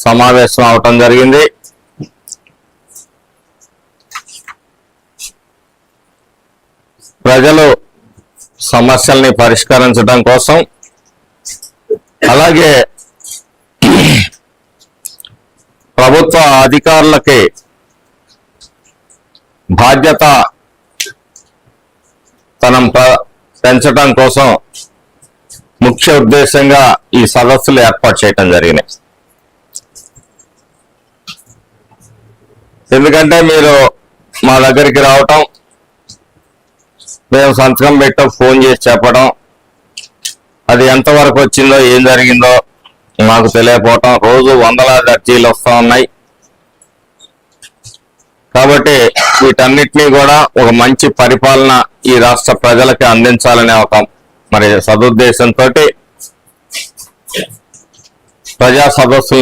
సమావేశం అవటం జరిగింది. ప్రజలు సమస్యల్ని పరిష్కరించడం కోసం, అలాగే ప్రభుత్వ అధికారులకి బాధ్యత పెంచడం కోసం ముఖ్య ఉద్దేశంగా ఈ సదస్సులు ఏర్పాటు చేయడం జరిగినాయి. ఎందుకంటే మీరు మా దగ్గరికి రావటం, మేము సంతకం పెట్టాం, ఫోన్ చేసి చెప్పడం, అది ఎంతవరకు వచ్చిందో ఏం జరిగిందో మాకు తెలియకపోవటం, రోజు వందలాది అర్జీలు వస్తూ ఉన్నాయి. కాబట్టి వీటన్నిటినీ కూడా ఒక మంచి పరిపాలన ఈ రాష్ట్ర ప్రజలకి అందించాలనే ఒక సదుద్దేశంతో ప్రజా సదస్సుల్ని